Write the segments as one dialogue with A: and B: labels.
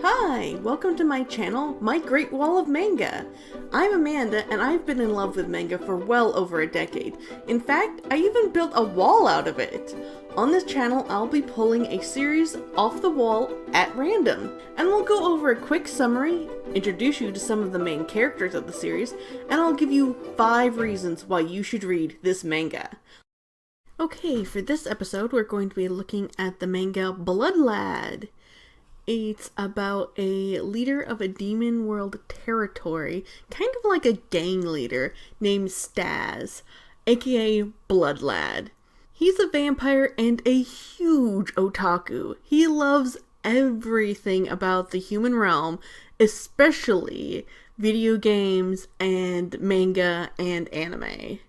A: Hi, welcome to my channel, My Great Wall of Manga. I'm Amanda, and I've been in love with manga for well over a decade. In fact, I even built a wall out of it. On this channel, I'll be pulling a series off the wall at random, and we'll go over a quick summary, introduce you to some of the main characters of the series, and I'll give you 5 reasons why you should read this manga. Okay, for this episode, we're going to be looking at the manga Blood Lad. It's about a leader of a demon world territory, kind of like a gang leader, named Stas, aka Blood Lad. He's a vampire and a huge otaku. He loves everything about the human realm, especially video games and manga and anime.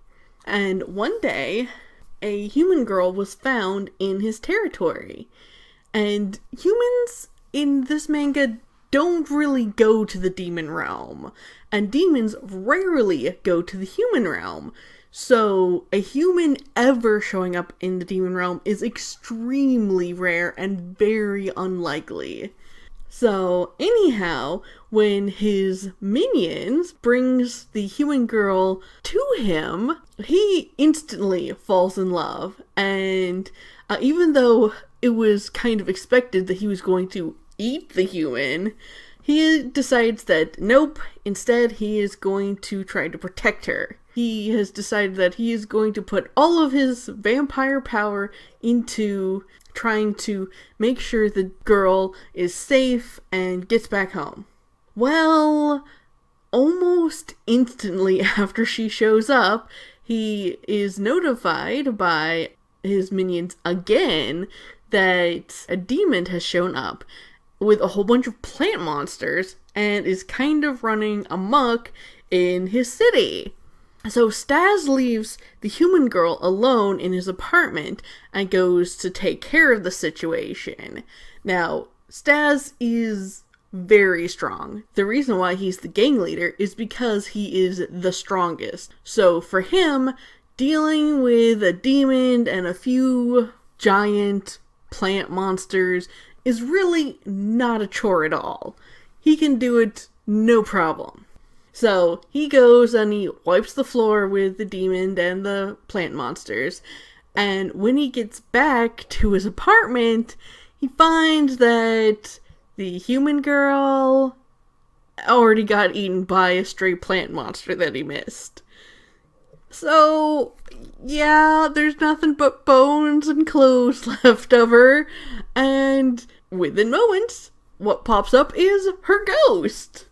A: And one day, a human girl was found in his territory. And humans in this manga don't really go to the demon realm, and demons rarely go to the human realm. So a human ever showing up in the demon realm is extremely rare and very unlikely. So anyhow, when his minions brings the human girl to him, he instantly falls in love. And even though it was kind of expected that he was going to eat the human, he decides that nope, instead he is going to try to protect her. He has decided that he is going to put all of his vampire power into trying to make sure the girl is safe and gets back home. Well, almost instantly after she shows up, he is notified by his minions again that a demon has shown up with a whole bunch of plant monsters and is kind of running amok in his city. So Stas leaves the human girl alone in his apartment and goes to take care of the situation. Now, Stas is very strong. The reason why he's the gang leader is because he is the strongest. So for him, dealing with a demon and a few giant plant monsters is really not a chore at all. He can do it no problem. So he goes and he wipes the floor with the demon and the plant monsters, and when he gets back to his apartment, he finds that the human girl already got eaten by a stray plant monster that he missed. So, yeah, there's nothing but bones and clothes left of her, and within moments, what pops up is her ghost.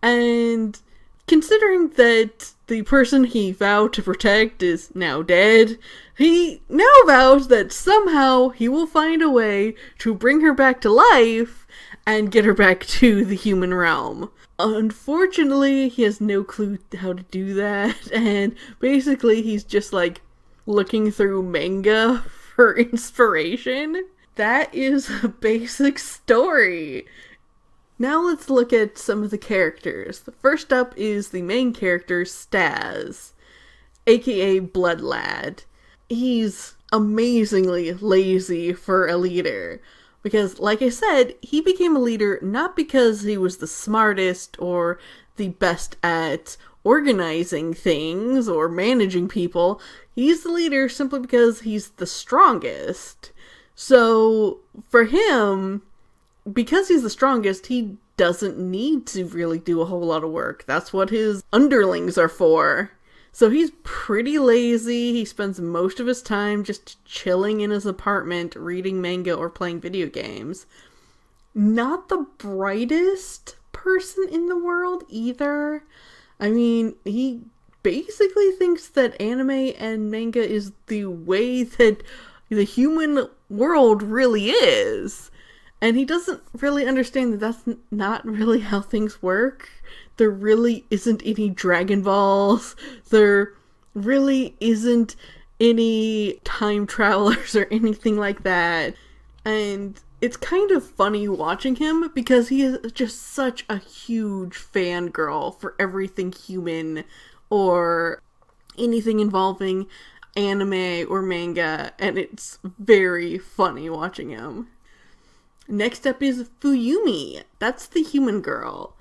A: And considering that the person he vowed to protect is now dead, he now vows that somehow he will find a way to bring her back to life and get her back to the human realm. Unfortunately, he has no clue how to do that, and basically he's just like looking through manga for inspiration. That is a basic story. Now let's look at some of the characters. The first up is the main character, Stas, aka Blood Lad. He's amazingly lazy for a leader. Because, like I said, he became a leader not because he was the smartest or the best at organizing things or managing people. He's the leader simply because he's the strongest. So, for him, because he's the strongest, he doesn't need to really do a whole lot of work. That's what his underlings are for. So he's pretty lazy. He spends most of his time just chilling in his apartment, reading manga or playing video games. Not the brightest person in the world either. I mean, he basically thinks that anime and manga is the way that the human world really is. And he doesn't really understand that that's not really how things work. There really isn't any Dragon Balls. There really isn't any time travelers or anything like that. And it's kind of funny watching him because he is just such a huge fangirl for everything human or anything involving anime or manga. And it's very funny watching him. Next up is Fuyumi. That's the human girl.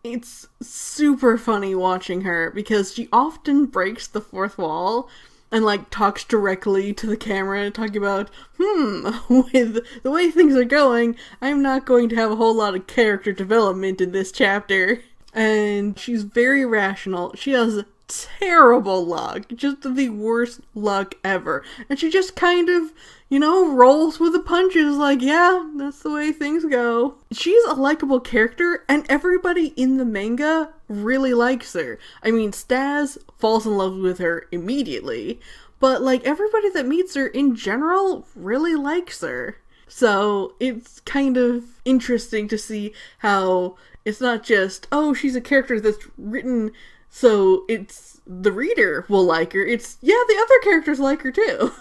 A: It's super funny watching her because she often breaks the fourth wall and like talks directly to the camera, talking about, with the way things are going, I'm not going to have a whole lot of character development in this chapter. And she's very rational. She has terrible luck, just the worst luck ever. And she just kind of, rolls with the punches like, yeah, that's the way things go. She's a likable character, and everybody in the manga really likes her. I mean, Stas falls in love with her immediately, but like everybody that meets her in general really likes her. So it's kind of interesting to see how it's not just, oh, she's a character that's written so it's the reader will like her. It's, yeah, the other characters like her too.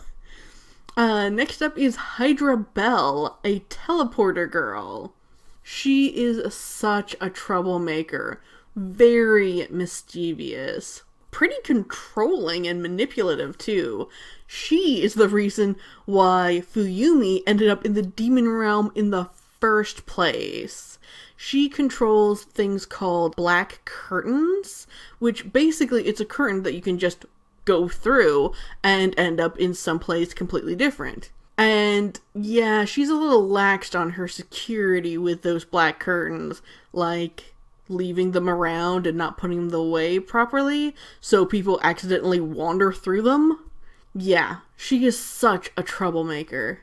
A: Next up is Hydra Belle, a teleporter girl. She is such a troublemaker. Very mischievous. Pretty controlling and manipulative too. She is the reason why Fuyumi ended up in the demon realm in the first place. She controls things called black curtains, which basically it's a curtain that you can just go through and end up in someplace completely different. And yeah, she's a little laxed on her security with those black curtains, like leaving them around and not putting them away properly, so people accidentally wander through them. Yeah, she is such a troublemaker.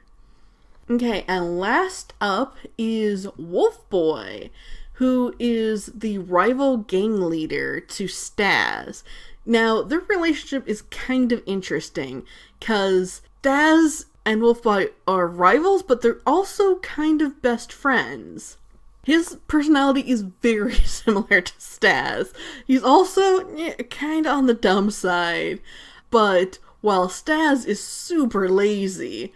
A: Okay, and last up is Wolf Boy, who is the rival gang leader to Stas. Now, their relationship is kind of interesting, because Stas and Wolf Boy are rivals, but they're also kind of best friends. His personality is very similar to Stas. He's also kind of on the dumb side, but while Stas is super lazy,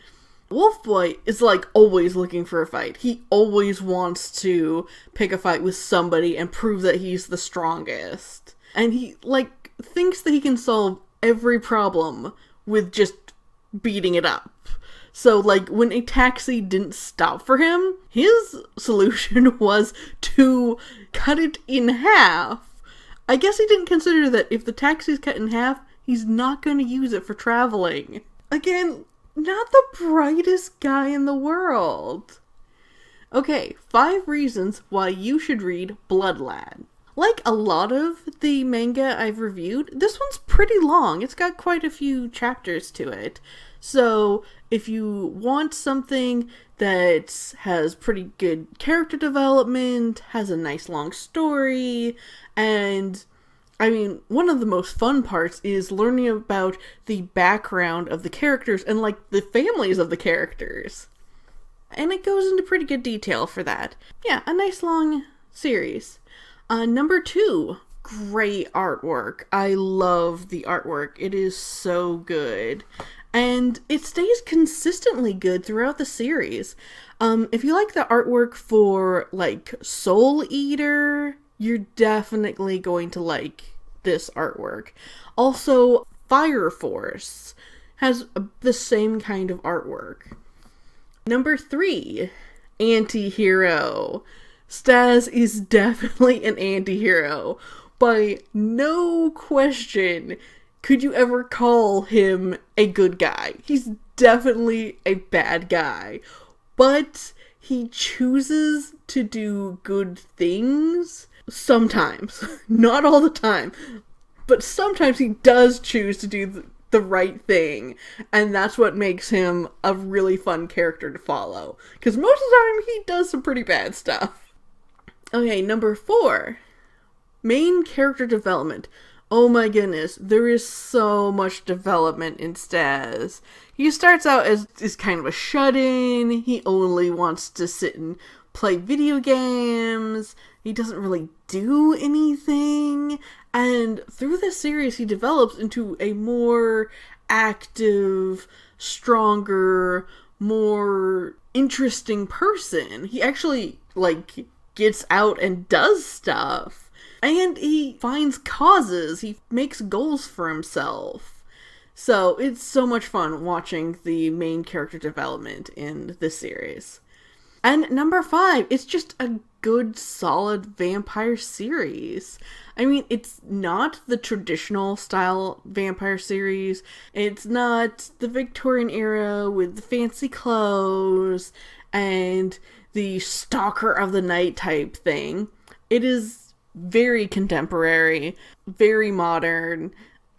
A: Wolf Boy is like always looking for a fight. He always wants to pick a fight with somebody and prove that he's the strongest. And he like thinks that he can solve every problem with just beating it up. So like when a taxi didn't stop for him, his solution was to cut it in half. I guess he didn't consider that if the taxi's cut in half, he's not going to use it for traveling. Again, not the brightest guy in the world. Okay, 5 reasons why you should read Blood Lad. Like a lot of the manga I've reviewed, this one's pretty long. It's got quite a few chapters to it. So if you want something that has pretty good character development, has a nice long story, and I mean, one of the most fun parts is learning about the background of the characters and, like, the families of the characters. And it goes into pretty good detail for that. Yeah, a nice long series. Number 2, great artwork. I love the artwork. It is so good. And it stays consistently good throughout the series. If you like the artwork for, like, Soul Eater, you're definitely going to like this artwork. Also, Fire Force has the same kind of artwork. Number 3, anti-hero. Stas is definitely an anti-hero. By no question could you ever call him a good guy. He's definitely a bad guy. But he chooses to do good things sometimes. Not all the time. But sometimes he does choose to do the right thing. And that's what makes him a really fun character to follow. Because most of the time he does some pretty bad stuff. Okay, number 4. Main character development. Oh my goodness, there is so much development in Stas. He starts out as kind of a shut-in. He only wants to sit and play video games. He doesn't really do anything. And through this series, he develops into a more active, stronger, more interesting person. He actually, like, gets out and does stuff. And he finds causes. He makes goals for himself. So it's so much fun watching the main character development in this series. And number 5, it's just a good, solid vampire series. I mean, it's not the traditional style vampire series. It's not the Victorian era with the fancy clothes and the stalker of the night type thing. It is very contemporary, very modern.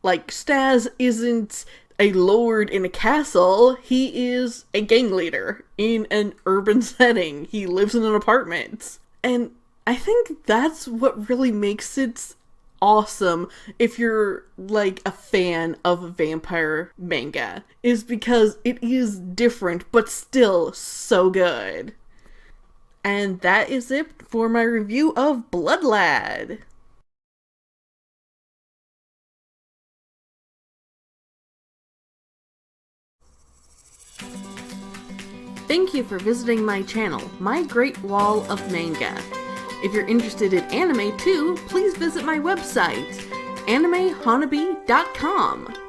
A: Like, Stas isn't a lord in a castle, he is a gang leader in an urban setting. He lives in an apartment. And I think that's what really makes it awesome if you're like a fan of vampire manga, is because it is different but still so good. And that is it for my review of Blood Lad. Thank you for visiting my channel, My Great Wall of Manga. If you're interested in anime too, please visit my website, animehanabi.com.